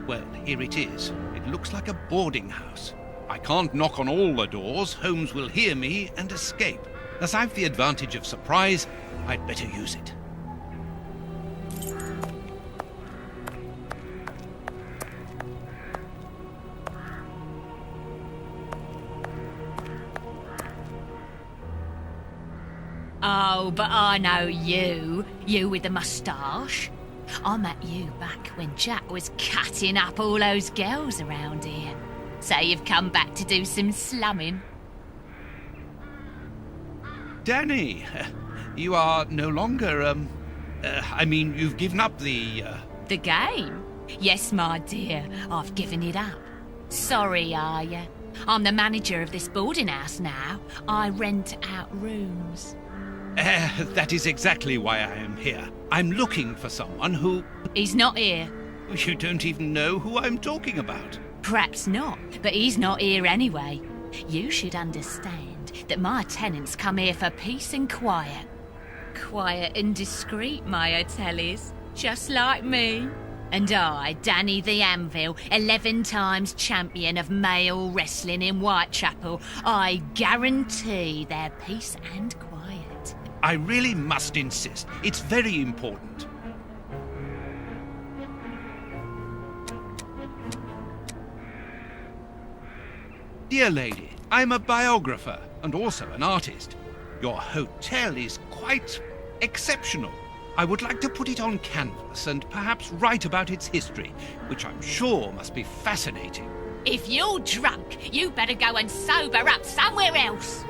Well, here it is. It looks like a boarding house. I can't knock on all the doors. Holmes will hear me and escape. As I've the advantage of surprise, I'd better use it. Oh, but I know you. You with the moustache. I met you back when Jack was cutting up all those girls around here. So you've come back to do some slumming. Danny, you are no longer, you've given up the... The game? Yes, my dear, I've given it up. Sorry, are you? I'm the manager of this boarding house now. I rent out rooms. That is exactly why I am here. I'm looking for someone who... He's not here. You don't even know who I'm talking about. Perhaps not, but he's not here anyway. You should understand that my tenants come here for peace and quiet. Quiet and discreet, my hotellies, just like me. And I, Danny the Anvil, 11 times champion of male wrestling in Whitechapel, I guarantee their peace and quiet. I really must insist. It's very important. Dear lady, I'm a biographer and also an artist. Your hotel is quite exceptional. I would like to put it on canvas and perhaps write about its history, which I'm sure must be fascinating. If you're drunk, you better go and sober up somewhere else.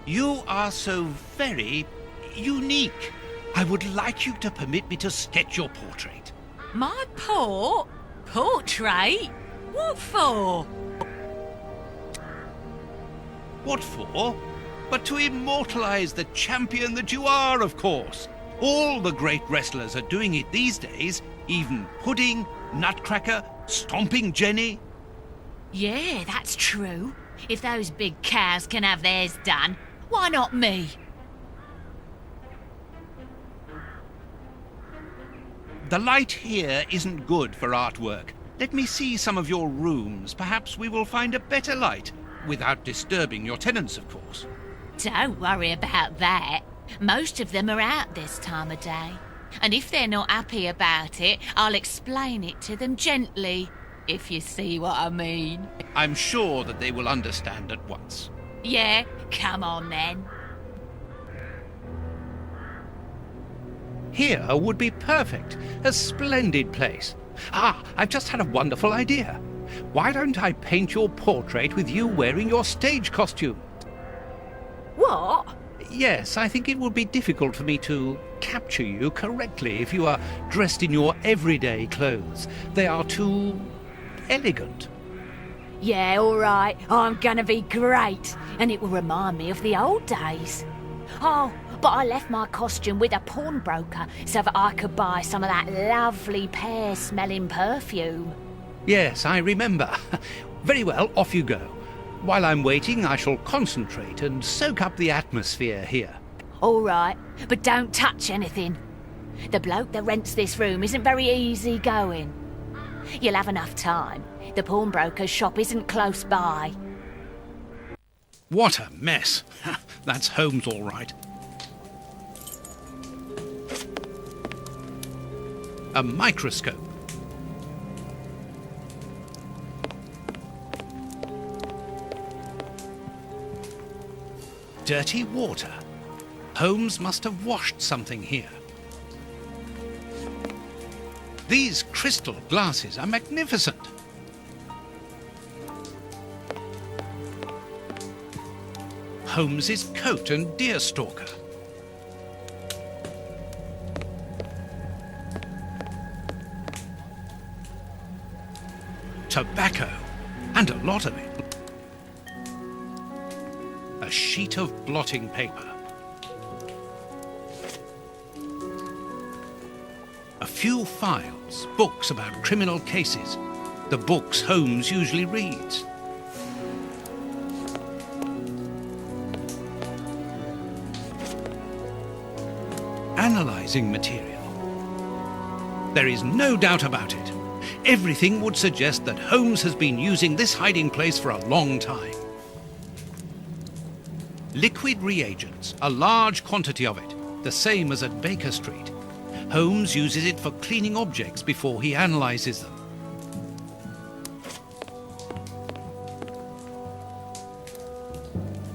You are so very unique. I would like you to permit me to sketch your portrait. My portrait? What for? What for? But to immortalize the champion that you are, of course. All the great wrestlers are doing it these days, even Pudding, Nutcracker, Stomping Jenny. Yeah, that's true. If those big cows can have theirs done, why not me? The light here isn't good for artwork. Let me see some of your rooms. Perhaps we will find a better light, without disturbing your tenants, of course. Don't worry about that. Most of them are out this time of day. And if they're not happy about it, I'll explain it to them gently, if you see what I mean. I'm sure that they will understand at once. Yeah, come on then. Here would be perfect. A splendid place. I've just had a wonderful idea. Why don't I paint your portrait with you wearing your stage costume? What? Yes, I think it would be difficult for me to capture you correctly if you are dressed in your everyday clothes. They are too elegant. Yeah, all right. I'm gonna be great. And it will remind me of the old days. Oh, but I left my costume with a pawnbroker so that I could buy some of that lovely pear-smelling perfume. Yes, I remember. Very well, off you go. While I'm waiting, I shall concentrate and soak up the atmosphere here. All right, but don't touch anything. The bloke that rents this room isn't very easy going. You'll have enough time. The pawnbroker's shop isn't close by. What a mess. That's Holmes all right. A microscope. Dirty water. Holmes must have washed something here. These crystal glasses are magnificent. Holmes's coat and deerstalker. Tobacco, and a lot of it. A sheet of blotting paper. A few files, books about criminal cases. The books Holmes usually reads. Analyzing material. There is no doubt about it. Everything would suggest that Holmes has been using this hiding place for a long time. Liquid reagents, a large quantity of it, the same as at Baker Street. Holmes uses it for cleaning objects before he analyzes them.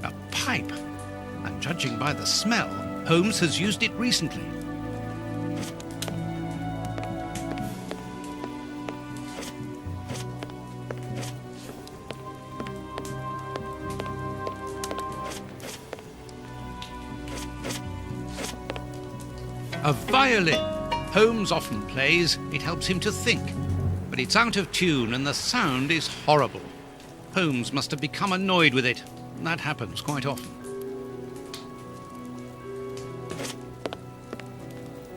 A pipe, and judging by the smell, Holmes has used it recently. A violin. Holmes often plays, it helps him to think. But it's out of tune and the sound is horrible. Holmes must have become annoyed with it. That happens quite often.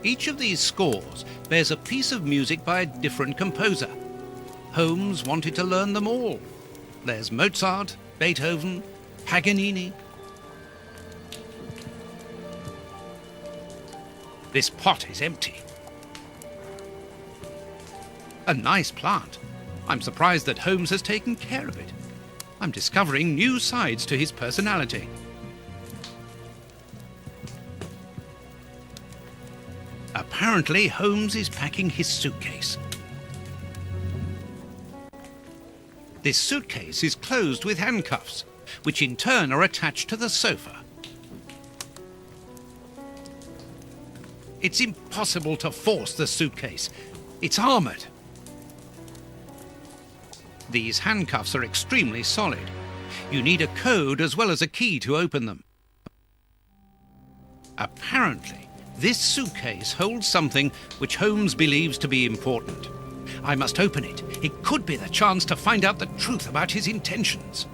Each of these scores bears a piece of music by a different composer. Holmes wanted to learn them all. There's Mozart, Beethoven, Paganini. This pot is empty. A nice plant. I'm surprised that Holmes has taken care of it. I'm discovering new sides to his personality. Apparently, Holmes is packing his suitcase. This suitcase is closed with handcuffs, which in turn are attached to the sofa. It's impossible to force the suitcase. It's armored. These handcuffs are extremely solid. You need a code as well as a key to open them. Apparently, this suitcase holds something which Holmes believes to be important. I must open it. It could be the chance to find out the truth about his intentions.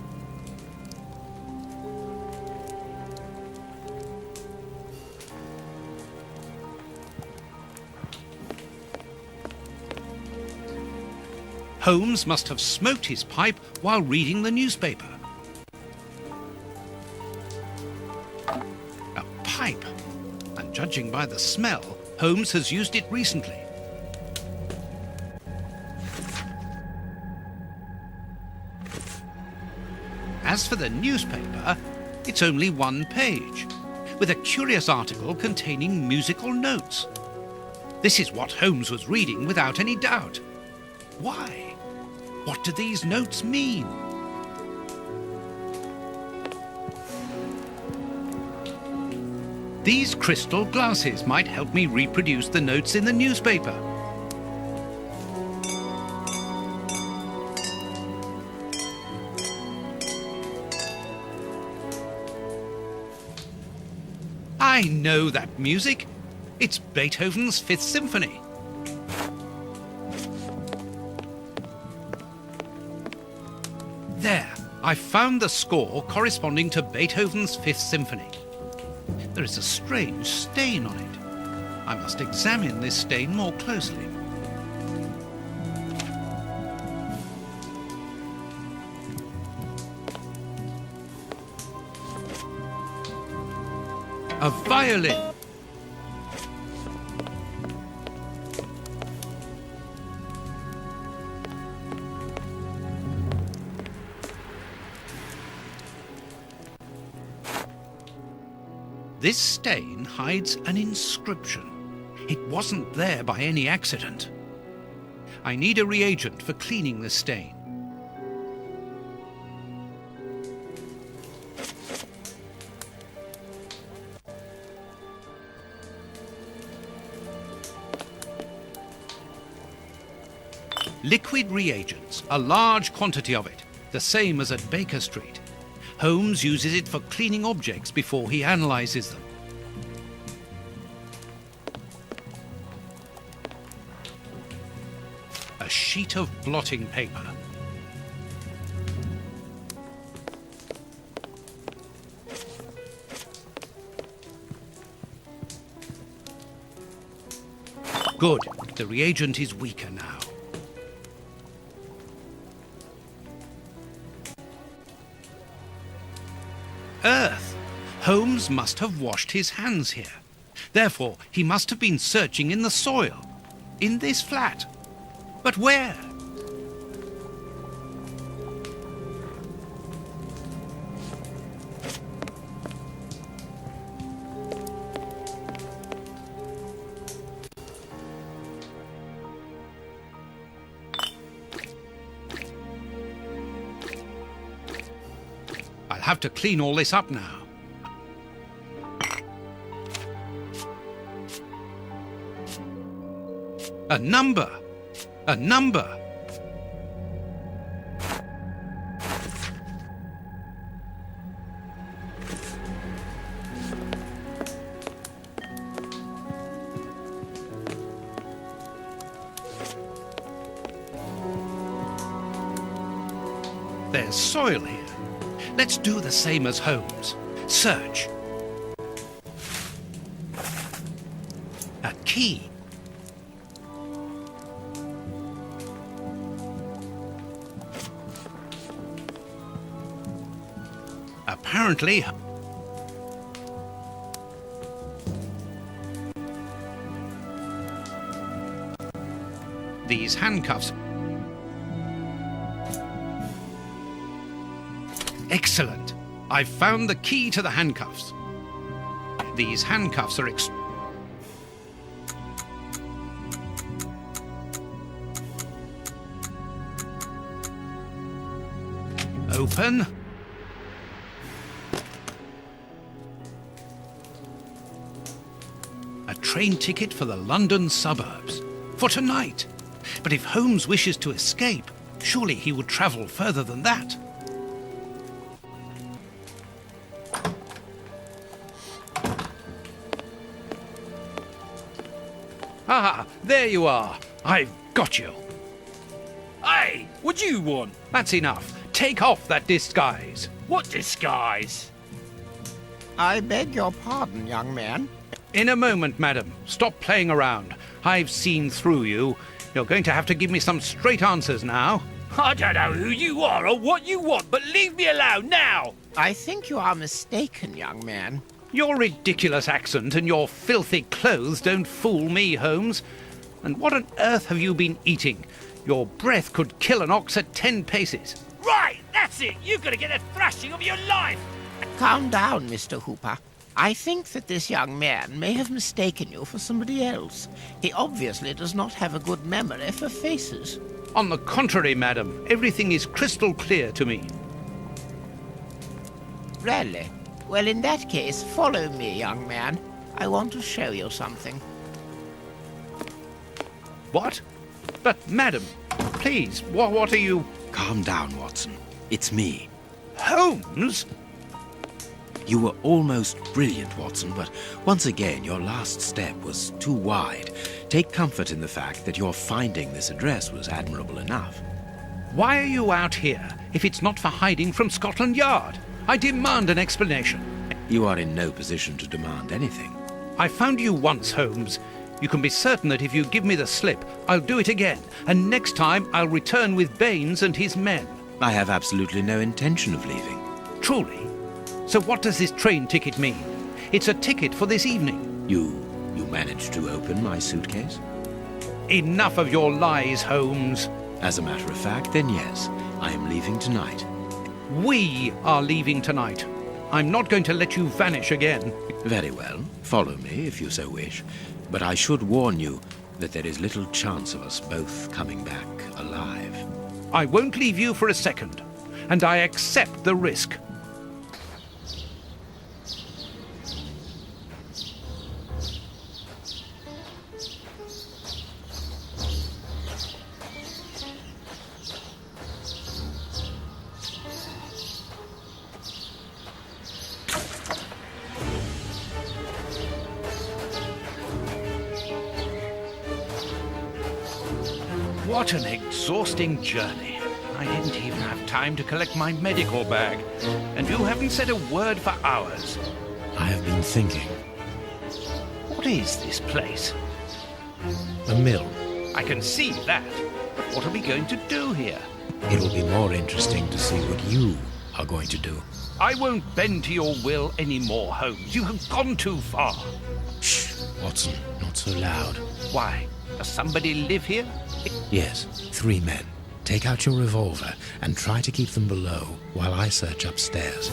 Holmes must have smoked his pipe while reading the newspaper. A pipe, and judging by the smell, Holmes has used it recently. As for the newspaper, it's only one page, with a curious article containing musical notes. This is what Holmes was reading without any doubt. Why? What do these notes mean? These crystal glasses might help me reproduce the notes in the newspaper. I know that music. It's Beethoven's Fifth Symphony. There, I found the score corresponding to Beethoven's Fifth Symphony. There is a strange stain on it. I must examine this stain more closely. A violin. This stain hides an inscription. It wasn't there by any accident. I need a reagent for cleaning the stain. Liquid reagents, a large quantity of it, the same as at Baker Street. Holmes uses it for cleaning objects before he analyzes them. A sheet of blotting paper. Good, the reagent is weaker now. Earth! Holmes must have washed his hands here. Therefore, he must have been searching in the soil. In this flat. But where? I'll have to clean all this up now. A number! A number! There's soil here. Let's do the same as Holmes. Search. A key. Apparently, these handcuffs. Excellent. I've found the key to the handcuffs. These handcuffs are open. A train ticket for the London suburbs. For tonight. But if Holmes wishes to escape, surely he would travel further than that. Ah, there you are. I've got you. Hey, what do you want? That's enough. Take off that disguise. What disguise? I beg your pardon, young man. In a moment, madam. Stop playing around. I've seen through you. You're going to have to give me some straight answers now. I don't know who you are or what you want, but leave me alone now! I think you are mistaken, young man. Your ridiculous accent and your filthy clothes don't fool me, Holmes. And what on earth have you been eating? Your breath could kill an ox at 10 paces. Right, that's it! You're gonna get a thrashing of your life! Calm down, Mr. Hooper. I think that this young man may have mistaken you for somebody else. He obviously does not have a good memory for faces. On the contrary, madam, everything is crystal clear to me. Really? Well, in that case, follow me, young man. I want to show you something. What? But, madam, please, what are you... Calm down, Watson. It's me. Holmes? You were almost brilliant, Watson, but once again, your last step was too wide. Take comfort in the fact that your finding this address was admirable enough. Why are you out here if it's not for hiding from Scotland Yard? I demand an explanation. You are in no position to demand anything. I found you once, Holmes. You can be certain that if you give me the slip, I'll do it again. And next time, I'll return with Baines and his men. I have absolutely no intention of leaving. Truly? So what does this train ticket mean? It's a ticket for this evening. You managed to open my suitcase? Enough of your lies, Holmes. As a matter of fact, then yes, I am leaving tonight. We are leaving tonight. I'm not going to let you vanish again. Very well, follow me if you so wish. But I should warn you that there is little chance of us both coming back alive. I won't leave you for a second, and I accept the risk. What an exhausting journey. I didn't even have time to collect my medical bag. And you haven't said a word for hours. I have been thinking. What is this place? A mill. I can see that. But what are we going to do here? It will be more interesting to see what you are going to do. I won't bend to your will anymore, Holmes. You have gone too far. Shh, Watson. No Not so loud. Why? Does somebody live here? Yes, 3 men. Take out your revolver and try to keep them below while I search upstairs.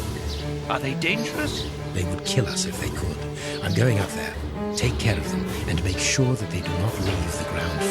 Are they dangerous? They would kill us if they could. I'm going up there. Take care of them and make sure that they do not leave the ground